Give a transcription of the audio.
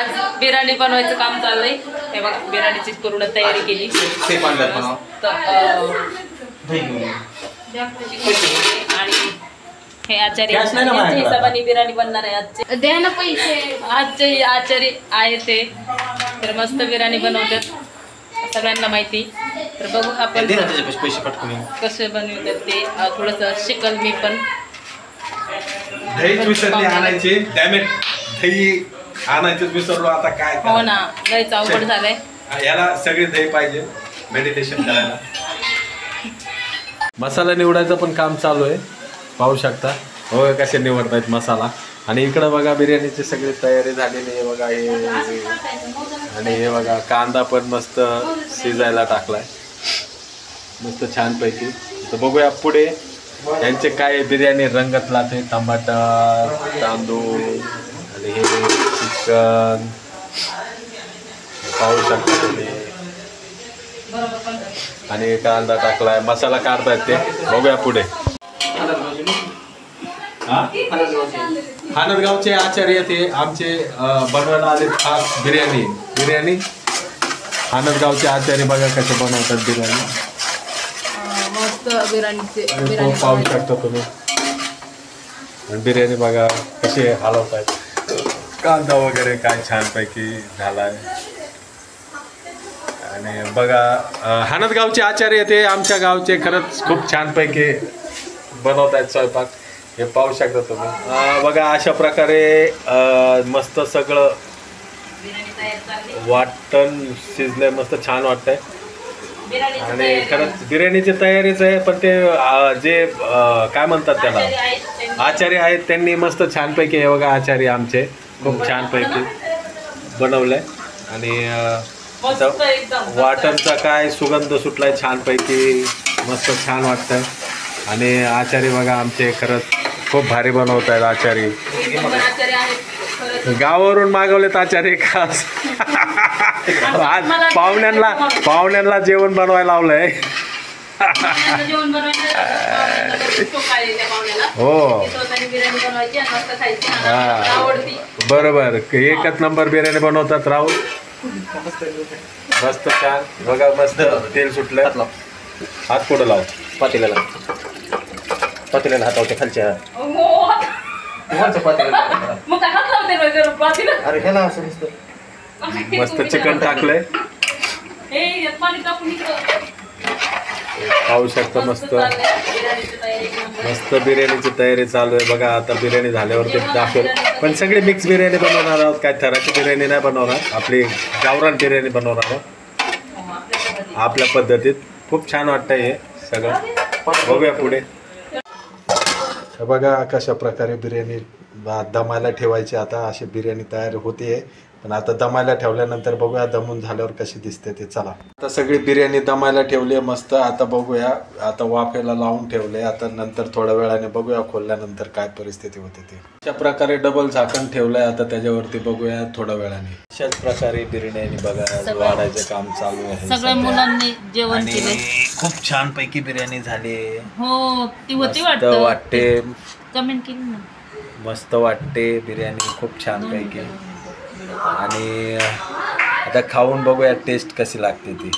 आज बिर्याणी बनवायचं काम चाललंय. हे बघा बिर्याणीची पूर्ण तयारी केली. आणि हे आचार्य हिशोबाने बिर्याणी बनणार आहे. आजचे द्या ना पैसे. आजचे आचार्य आहे ते तर मस्त बिर्याणी बनवतात सगळ्यांना माहिती. तर बघू आपण कसे बनवतात ते. थोडंसं शिकल मी पण. दही विसरली आणायची. डॅमेट दही आणायचंच विसरलो आता काय. हो ना लयच अवघड झालंय. याला सगळे दही पाहिजे मेडिटेशन करायला. मसाला निवडायचं पण काम चालू आहे. पाहू शकता हो कसे निवडतायत मसाला. आणि इकडं बघा बिर्याणीची सगळी तयारी झालेली आहे बघा. हे आणि हे बघा कांदा पण मस्त शिजायला टाकलाय मस्त छानपैकी. तर बघूया पुढे यांचे काय बिर्याणी रंगतला ते टमाटर तांदूळ आणि हे चिकन पाहू शकता तुम्ही. आणि कांदा टाकलाय मसाला काढतायत ते. बघूया पुढे. हानदगावचे आचार्य ते आमचे बनवायला आले खास बिर्याणी. हानदगावचे आचार्य बघा कसे बनवतात बिर्याणी. मस्त बिर्याणीचे पाहू शकता तुम्ही. बिर्याणी बघा कसे हलवतात. कांदा वगैरे काय छानपैकी झालाय. आणि बघा हानदगावचे आचार्य ते आमच्या गावचे खरंच खूप छानपैकी बनवत आहेत स्वयंपाक. हे पाहू शकता तुम्ही. बघा अशा प्रकारे मस्त सगळं वाटण शिजलंय मस्त छान वाटतंय. आणि खरंच बिर्याणीची तयारीच आहे. पण ते जे काय म्हणतात त्याला आचार्य आहेत त्यांनी मस्त छानपैकी हे बघा आचार्य आमचे खूप छानपैकी बनवलंय. आणि वाटणचा काय सुगंध सुटलाय छानपैकी मस्त छान वाटतंय. आणि आचार्य बघा आमचे खरंच खूप भारी बनवत आहेत आचार्य. गावावरून मागवलेत आचार्य खास. आज पाहुण्यांना जेवण बनवायला लावलंय. हो बरोबर एकच नंबर बिर्याणी बनवतात राहुल. मस्त छान बघा मस्त तेल सुटलं. हात पुढं लाव पातेल्याला हात लावते खालच्या. मस्त चिकन टाकलंय. पाहू शकता मस्त बिर्याणीची तयारी चालू आहे बघा. आता बिर्याणी झाल्यावर ते दाखवेल. पण सगळी मिक्स बिर्याणी बनवणार आहोत. काय थराची बिर्याणी नाही बनवणार. आपली गावरान बिर्याणी बनवणार आहोत आपल्या पद्धतीत. खूप छान वाटतंय हे सगळं. बघूया पुढे. बघा कशा प्रकारे बिर्याणी दमायला ठेवायची. आता अशी बिर्याणी तयार होते. पण आता दमायला ठेवल्यानंतर बघूया दमून झाल्यावर कशी दिसते ते. चला आता सगळी बिर्याणी दमायला ठेवली आहे मस्त. आता बघूया आता वाफेला लावून ठेवले. आता नंतर थोड्या वेळाने बघूया खोलल्यानंतर काय परिस्थिती होते ते. अशा प्रकारे डबल झाकण ठेवलंय. आता त्याच्यावरती बघूया थोड्या वेळाने. अशाच प्रकारे बिर्याणी बघा वाढायचं काम चालू आहे. सगळ्या मुलांनी जेवण केले. खूप छान पैकी बिर्याणी झाली. हो ती होती वाटते. कमेंट केली ना. मस्त वाटते बिर्याणी खूप छान पैकी. आणि आता खाऊन बघूया टेस्ट कशी लागते ती.